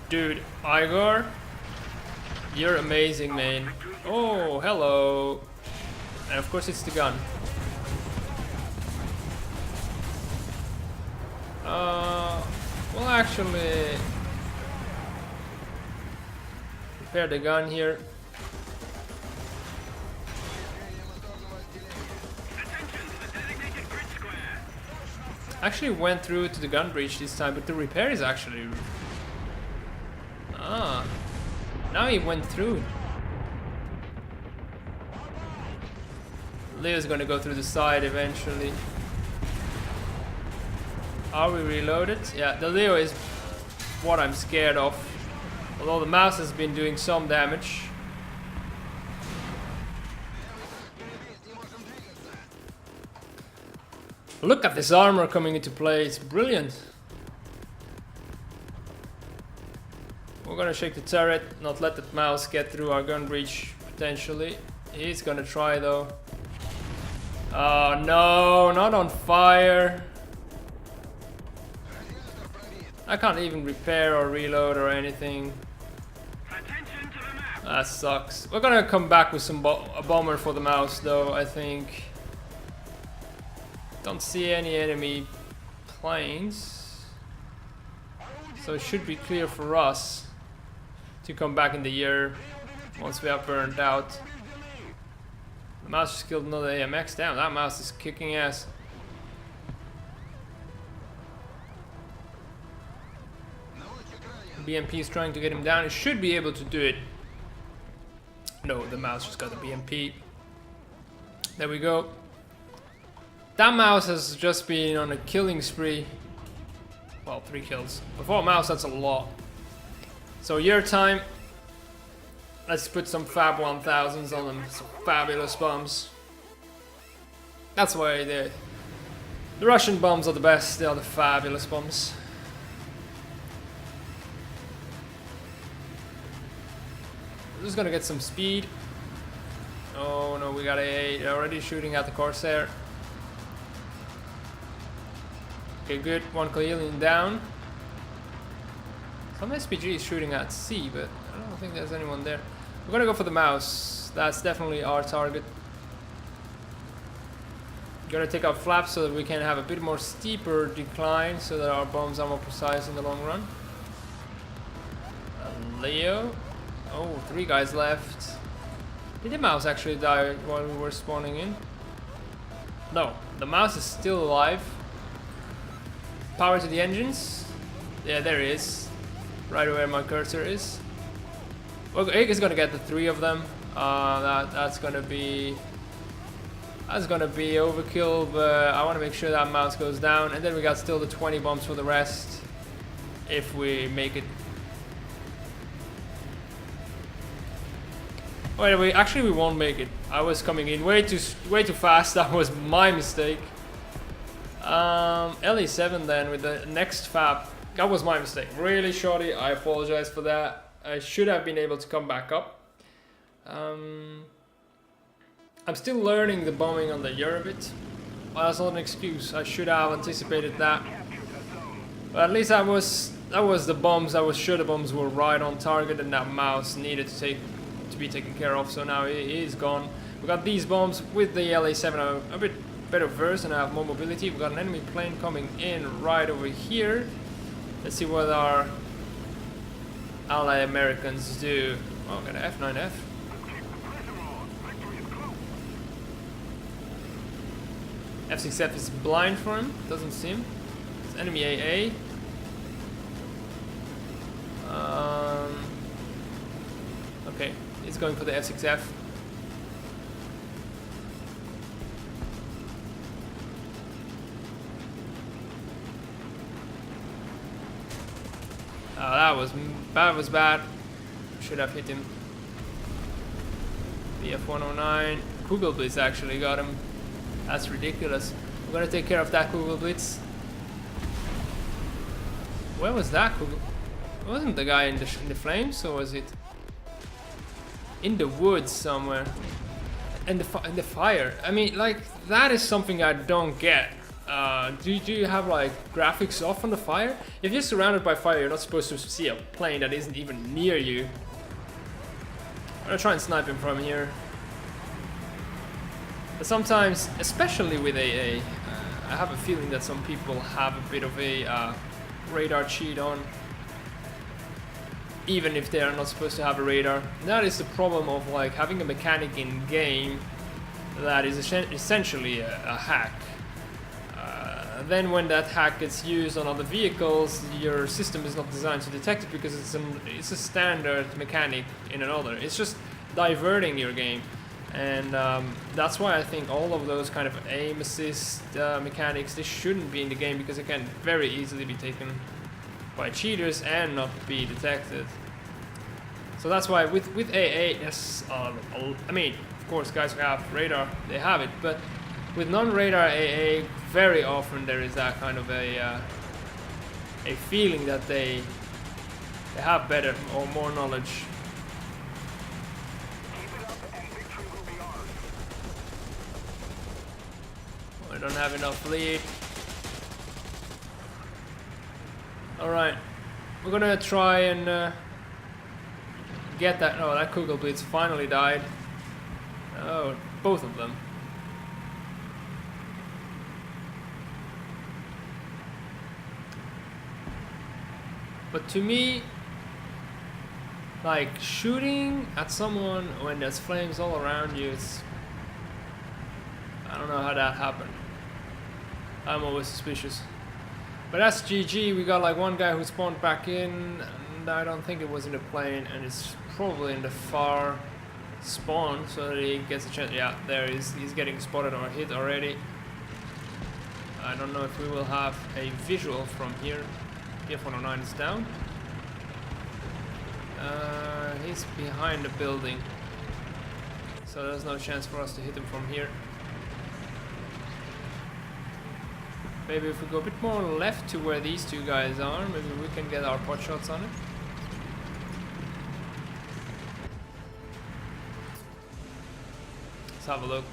Dude, Igor, you're amazing, man. Oh, hello. And of course it's the gun. We'll actually repair the gun here. Actually went through to the gun breach this time, but the repair is actually... Ah, now he went through. Leo's gonna go through the side eventually. Are we reloaded? Yeah, the Leo is what I'm scared of. Although the mouse has been doing some damage. Look at this armor coming into play, it's brilliant. We're gonna shake the turret, not let the mouse get through our gun breach potentially. He's gonna try though. Oh no, not on fire. I can't even repair or reload or anything. Attention to the map. That sucks. We're gonna come back with some a bomber for the mouse though, I think. Don't see any enemy planes. So it should be clear for us to come back in the year once we have burned out. The mouse just killed another AMX. Damn, that mouse is kicking ass. BMP is trying to get him down. It should be able to do it. No, the mouse just got the BMP. There we go. That mouse has just been on a killing spree. Well, 3 kills. But for a mouse, that's a lot. So year time. Let's put some Fab 1000s on them. Some fabulous bombs. That's why the Russian bombs are the best. They are the fabulous bombs. We're just gonna get some speed. Oh no, we got a they're already shooting at the Corsair. Okay, good. 1 Kaelian down. Some SPG is shooting at sea, but I don't think there's anyone there. We're gonna go for the mouse. That's definitely our target. Gonna take out flaps so that we can have a bit more steeper decline so that our bombs are more precise in the long run. Leo. Oh, 3 guys left. Did the mouse actually die while we were spawning in? No, the mouse is still alive. Power to the engines. Yeah, there it is. Right where my cursor is. Well, Egg is gonna get the 3 of them. That's gonna be overkill, but I want to make sure that mouse goes down. And then we got still the 20 bombs for the rest. If we make it. Wait, we won't make it. I was coming in way too fast. That was my mistake. LE7 then with the next Fab. That was my mistake. Really shoddy. I apologize for that. I should have been able to come back up. I'm still learning the bombing on the year a bit. Well, that's not an excuse. I should have anticipated that. But at least that was the bombs. I was sure the bombs were right on target, and that mouse needed to be taken care of. So now it is gone. We got these bombs with the LA7 a bit better verse, and I have more mobility. We got an enemy plane coming in right over here. Let's see what our ally Americans do. Oh, got an F9F. F6F is blind for him, doesn't seem. It's enemy AA. Okay, he's going for the F6F. Oh, that was bad. Should have hit him. The F109. Kugelblitz actually got him. That's ridiculous. We're gonna take care of that Kugelblitz. Where was that Kugel? Wasn't the guy in the flames, or was it in the woods somewhere? In the fire. I mean, like, that is something I don't get. Do you have like graphics off on the fire? If you're surrounded by fire, you're not supposed to see a plane that isn't even near you. I'm gonna try and snipe him from here. But sometimes, especially with AA, I have a feeling that some people have a bit of a radar cheat on, even if they are not supposed to have a radar. That is the problem of like having a mechanic in game that is essentially a hack. Then when that hack gets used on other vehicles, your system is not designed to detect it because it's a standard mechanic in another. It's just diverting your game. And that's why I think all of those kind of aim assist mechanics, they shouldn't be in the game because they can very easily be taken by cheaters and not be detected. So that's why with AA, yes, I mean, of course, guys who have radar, they have it, but with non-radar AA, very often there is that kind of a feeling that they have better or more knowledge. I don't have enough lead. Alright, we're gonna try and get that. Oh, that Kugelblitz finally died. Oh, both of them. But to me, like shooting at someone when there's flames all around you, I don't know how that happened. I'm always suspicious. But that's GG. We got like one guy who spawned back in, and I don't think it was in the plane, and it's probably in the far spawn, so that he gets a chance. Yeah, there he is. He's getting spotted or hit already. I don't know if we will have a visual from here. F-109 is down. He's behind the building, so there's no chance for us to hit him from here. Maybe if we go a bit more left to where these two guys are, maybe we can get our pot shots on it. Let's have a look.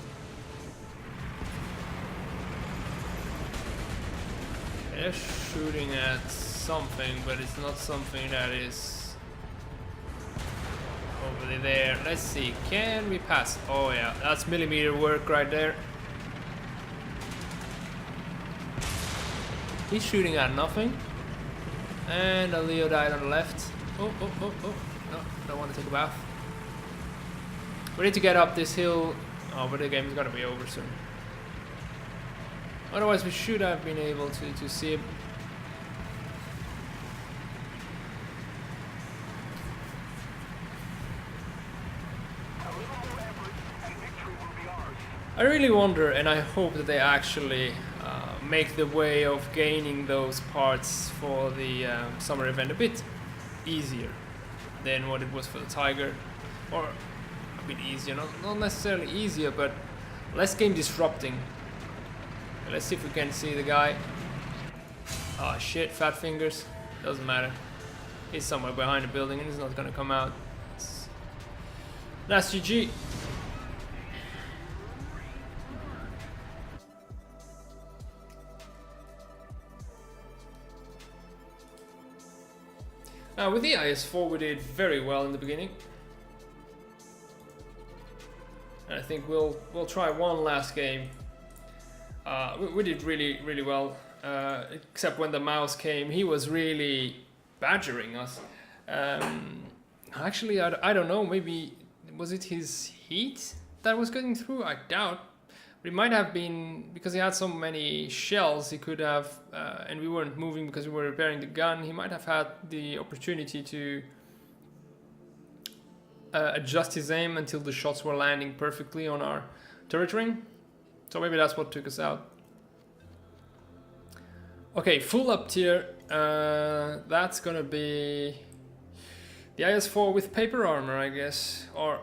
They're shooting at something, but it's not something that is over there. Let's see, can we pass? Oh yeah, that's millimeter work right there. He's shooting at nothing. And a Leo died on the left. Oh. No, don't want to take a bath. We need to get up this hill. Oh, but the game is gonna be over soon. Otherwise, we should have been able to see him. I really wonder, and I hope that they actually make the way of gaining those parts for the summer event a bit easier than what it was for the Tiger, or a bit easier, not necessarily easier, but less game disrupting. Let's see if we can see the guy. Oh shit, fat fingers. Doesn't matter. He's somewhere behind the building and he's not gonna come out. That's GG. With the IS-4 we did very well in the beginning. And I think we'll try one last game. We did really well, except when the mouse came. He was really badgering us. Actually, I don't know, maybe was it his heat that was getting through? I doubt. But it might have been because he had so many shells. He could have, and we weren't moving because we were repairing the gun. He might have had the opportunity to adjust his aim until the shots were landing perfectly on our turret ring. So maybe that's what took us out. Okay, full up tier. That's gonna be the IS-4 with paper armor, I guess. Or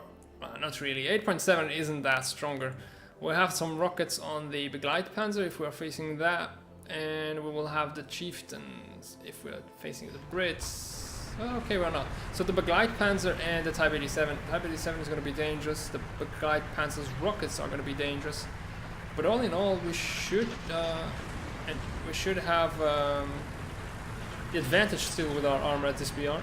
not really. 8.7 isn't that stronger. We'll have some rockets on the Begleitpanzer if we are facing that, and we will have the Chieftains if we are facing the Brits. Okay, we're not. So the Begleitpanzer and the Type 87. Type 87 is going to be dangerous. The Begleitpanzer's rockets are going to be dangerous. But all in all, we should have the advantage still with our armor at this BR.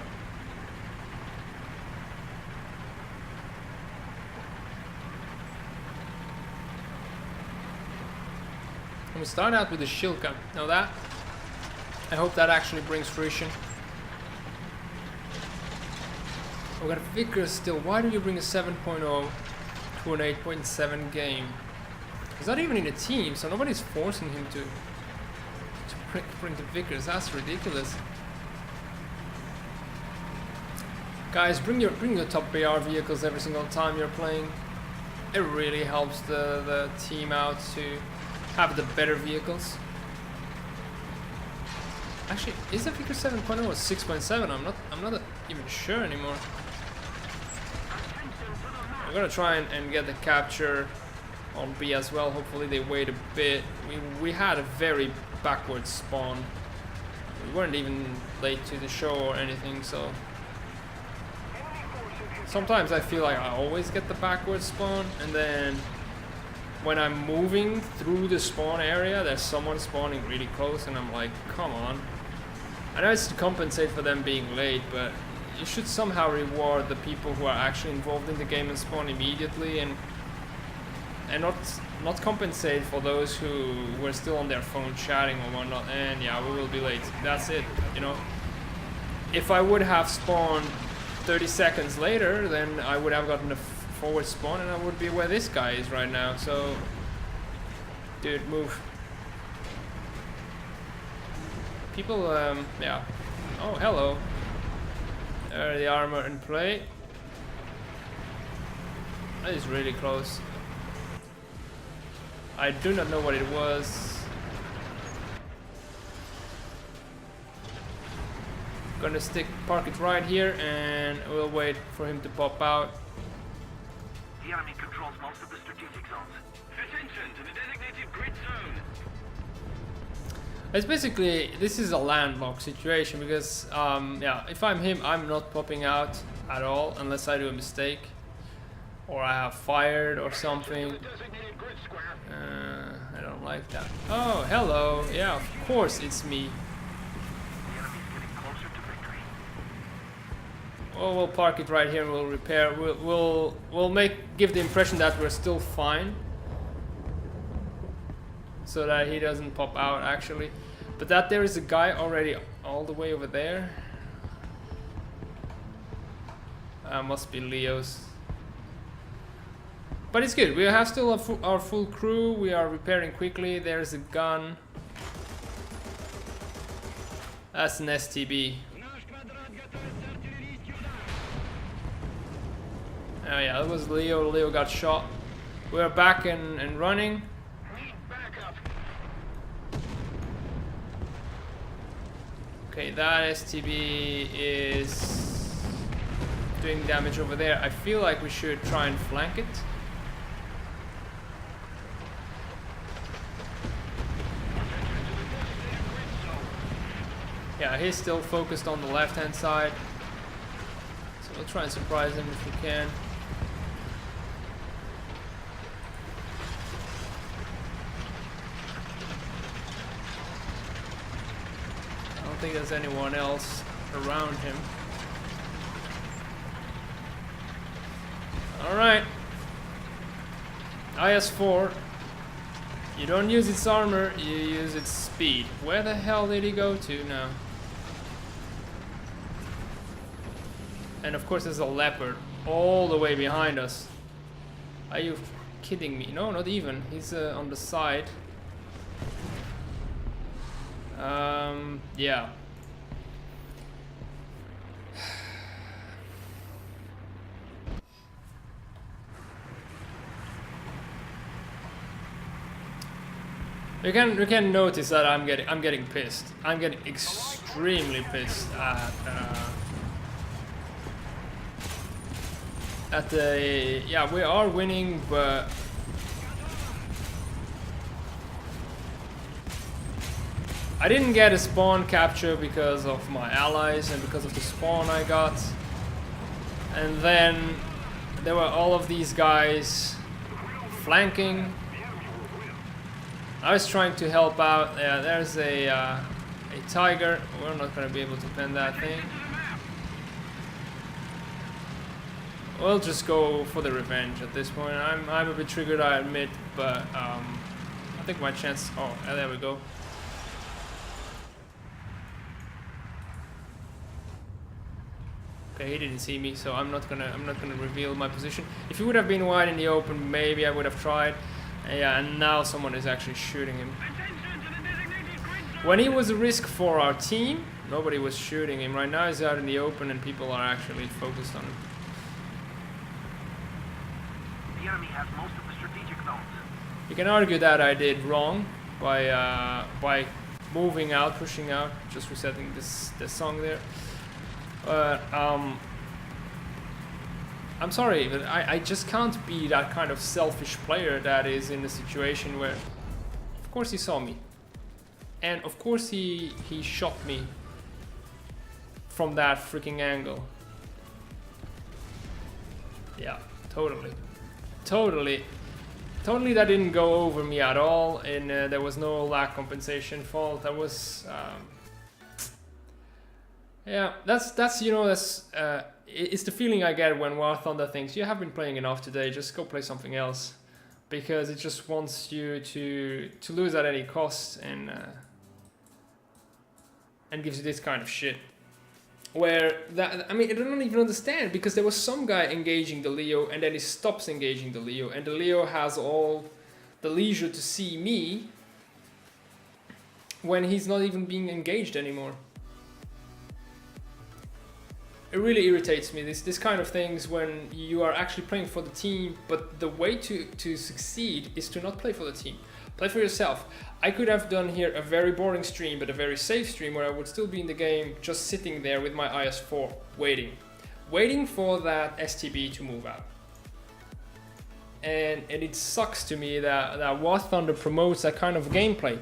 And we start out with the Shilka. Now that, I hope that actually brings fruition. We got a Vickers still. Why do you bring a 7.0 to an 8.7 game? He's not even in a team, so nobody's forcing him to bring the Vickers. That's ridiculous. Guys, bring your top BR vehicles every single time you're playing. It really helps the team out to have the better vehicles. Actually, is the Vickers 7.0 or 6.7? I'm not even sure anymore. I'm gonna try and get the capture on B as well. Hopefully they wait a bit. We had a very backward spawn. We weren't even late to the show or anything, so sometimes I feel like I always get the backward spawn, and then when I'm moving through the spawn area, there's someone spawning really close, and I'm like, come on. I know it's to compensate for them being late, but you should somehow reward the people who are actually involved in the game and spawn immediately, and not compensate for those who were still on their phone chatting or whatnot. And yeah, we will be late. That's it, you know. If I would have spawned 30 seconds later, then I would have gotten a forward spawn and I would be where this guy is right now. So, dude, move. People, yeah. Oh, hello. There, the armor in play. That is really close. I do not know what it was. Gonna park it right here, and we'll wait for him to pop out. The enemy controls most of the strategic zones. Attention to the designated grid zone. It's basically, this is a landlocked situation because, yeah, if I'm him, I'm not popping out at all unless I do a mistake or I have fired or something. I don't like that. Oh, hello. Yeah, of course it's me. The enemy's getting closer to victory. Well, we'll park it right here and we'll repair. We'll give the impression that we're still fine, so that he doesn't pop out actually. But that there is a guy already all the way over there. Must be Leo's. But it's good. We have still our full crew. We are repairing quickly. There's a gun. That's an STB. Oh yeah, that was Leo. Leo got shot. We're back and running. Okay, that STB is doing damage over there. I feel like we should try and flank it. Yeah, he's still focused on the left-hand side. So we'll try and surprise him if we can. I don't think there's anyone else around him. Alright. IS-4. You don't use its armor, you use its speed. Where the hell did he go to now? And of course there's a leopard all the way behind us. Are you kidding me? No, not even. He's on the side. Yeah. You can notice that I'm getting pissed. I'm getting extremely pissed at the, yeah, we are winning, but I didn't get a spawn capture because of my allies and because of the spawn I got. And then there were all of these guys flanking. I was trying to help out. Yeah, there's a tiger. We're not going to be able to pen that thing. We'll just go for the revenge at this point. I'm a bit triggered, I admit, but I think my chance. Oh, there we go. Okay, he didn't see me, so I'm not gonna reveal my position. If he would have been wide in the open, maybe I would have tried. Yeah, and now someone is actually shooting him. When he was a risk for our team, nobody was shooting him. Right now he's out in the open and people are actually focused on him. The enemy has most of the strategic zones. You can argue that I did wrong by moving out, pushing out, just resetting this song there. But I'm sorry, but I just can't be that kind of selfish player that is in a situation where, of course he saw me, and of course he shot me from that freaking angle. Yeah, totally that didn't go over me at all, and there was no lack compensation fault. That was Yeah, that's you know it's the feeling I get when War Thunder thinks you have been playing enough today, just go play something else, because it just wants you to lose at any cost and gives you this kind of shit. Where that, I mean, I don't even understand, because there was some guy engaging the Leo and then he stops engaging the Leo, and the Leo has all the leisure to see me when he's not even being engaged anymore. It really irritates me, this kind of things, when you are actually playing for the team, but the way to succeed is to not play for the team. Play for yourself. I could have done here a very boring stream, but a very safe stream where I would still be in the game, just sitting there with my IS-4, waiting for that STB to move out. And it sucks to me that War Thunder promotes that kind of gameplay.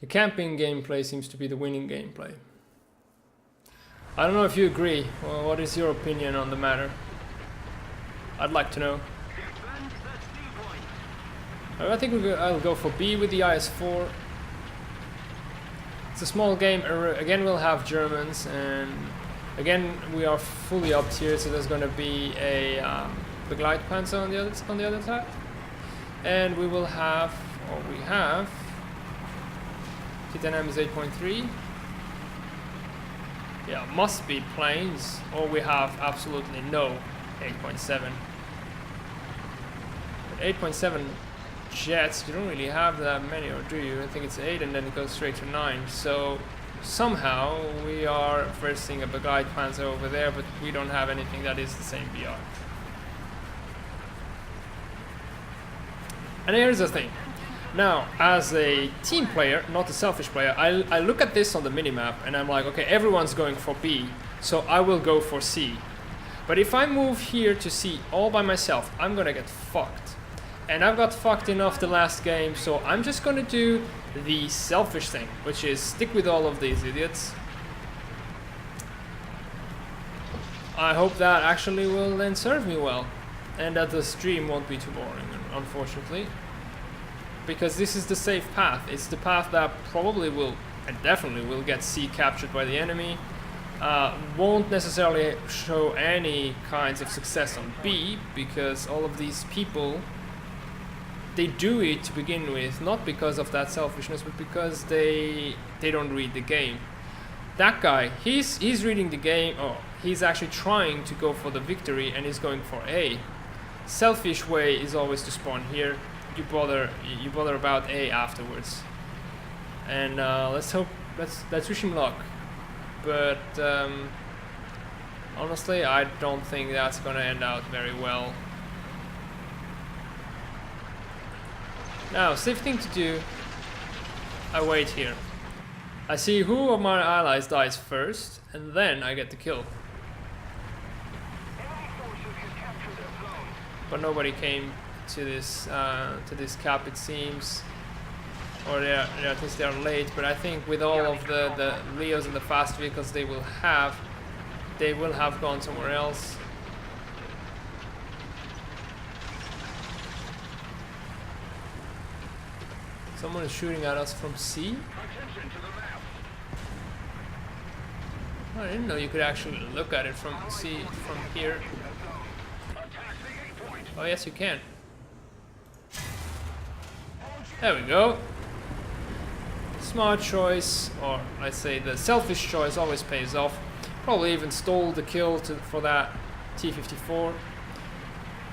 The camping gameplay seems to be the winning gameplay. I don't know if you agree. Well, what is your opinion on the matter? I'd like to know. I think I'll go for B with the IS-4. It's a small game. Again, we'll have Germans, and again we are fully up tier, so there's going to be a Begleitpanzer on the other side, and we will have, or we have, T10M is 8.3. Yeah, must be planes, or we have absolutely no 8.7. But 8.7 jets, you don't really have that many, or do you? I think it's 8 and then it goes straight to 9. So somehow we are versing a Begleitpanzer over there, but we don't have anything that is the same BR. And here's the thing. Now, as a team player, not a selfish player, I look at this on the minimap and I'm like, okay, everyone's going for B, so I will go for C. But if I move here to C all by myself, I'm gonna get fucked. And I've got fucked enough the last game, so I'm just gonna do the selfish thing, which is stick with all of these idiots. I hope that actually will then serve me well, and that the stream won't be too boring, unfortunately. Because this is the safe path. It's the path that probably will, and definitely will, get C captured by the enemy. Won't necessarily show any kinds of success on B, because all of these people, they do it to begin with, not because of that selfishness, but because they don't read the game. That guy, he's reading the game, or he's actually trying to go for the victory, and he's going for A. Selfish way is always to spawn here. You bother about A afterwards, and let's wish him luck. But honestly, I don't think that's gonna end out very well. Now, safe thing to do, I wait here. I see who of my allies dies first, and then I get the kill. But nobody came to this cap, it seems, or at least they are late. But I think with all of the Leos and the fast vehicles they will have gone somewhere else. Someone is shooting at us from C. Oh, I didn't know you could actually look at it from C, from here. Oh yes, you can. There we go. Smart choice, or let's say the selfish choice, always pays off. Probably even stole the kill for that T-54.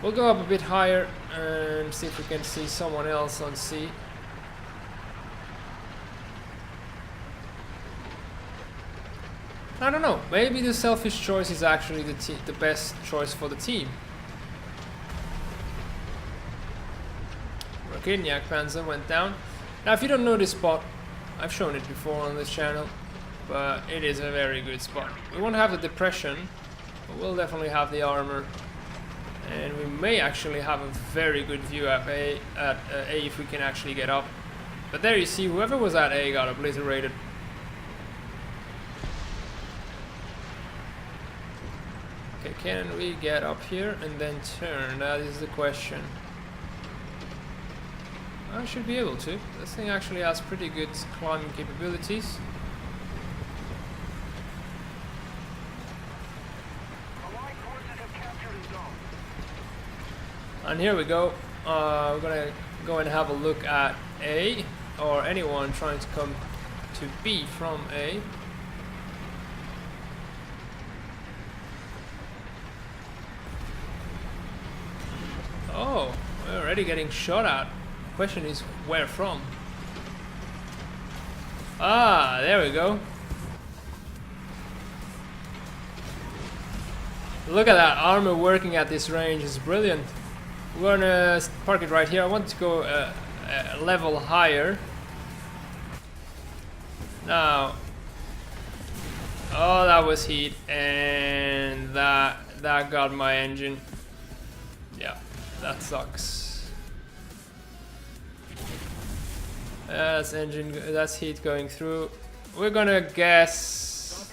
We'll go up a bit higher and see if we can see someone else on C. I don't know, maybe the selfish choice is actually the best choice for the team. Kidnyak Panzer went down. Now, if you don't know this spot, I've shown it before on this channel, but it is a very good spot. We won't have the depression, but we'll definitely have the armor, and we may actually have a very good view at A if we can actually get up. But there you see, whoever was at A got obliterated. Okay, can we get up here and then turn? That is the question. I should be able to. This thing actually has pretty good climbing capabilities. And here we go. We're gonna go and have a look at A, or anyone trying to come to B from A. Oh, we're already getting shot at. The question is, where from? Ah, there we go. Look at that, Armour working at this range is brilliant. We're gonna park it right here. I want to go a level higher. Now, oh, that was heat, and that got my engine. Yeah, that sucks. That's heat going through. We're gonna guess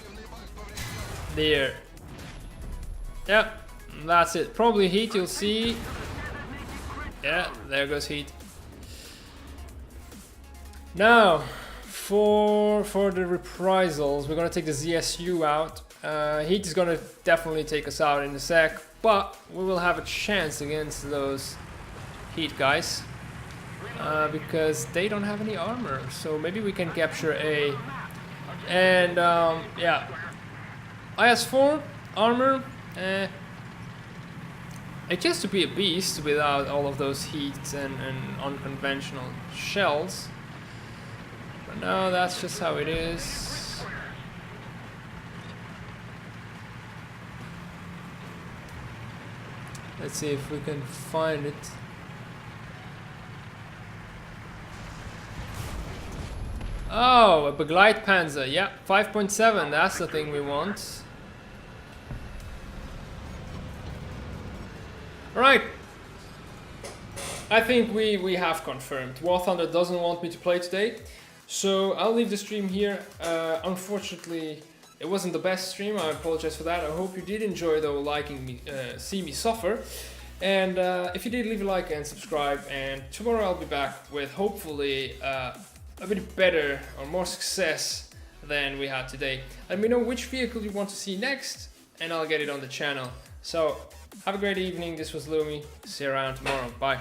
there. Yeah, that's it. Probably heat, you'll see. Yeah, there goes heat. Now, for the reprisals, we're gonna take the ZSU out. Heat is gonna definitely take us out in a sec, but we will have a chance against those heat guys because they don't have any armor. So maybe we can capture A. And yeah, IS-4 armor. It used to be a beast without all of those heats and unconventional shells. But now that's just how it is. Let's see if we can find it. Oh, a Begleit Panzer. Yeah, 5.7. That's the thing we want. Right, I think we have confirmed. War Thunder doesn't want me to play today, so I'll leave the stream here. Unfortunately, it wasn't the best stream. I apologize for that. I hope you did enjoy though, liking me, see me suffer. And if you did, leave a like and subscribe. And tomorrow I'll be back with hopefully a bit better or more success than we had today. Let me know which vehicle you want to see next, and I'll get it on the channel. So, have a great evening. This was Lumi. See you around tomorrow. Bye.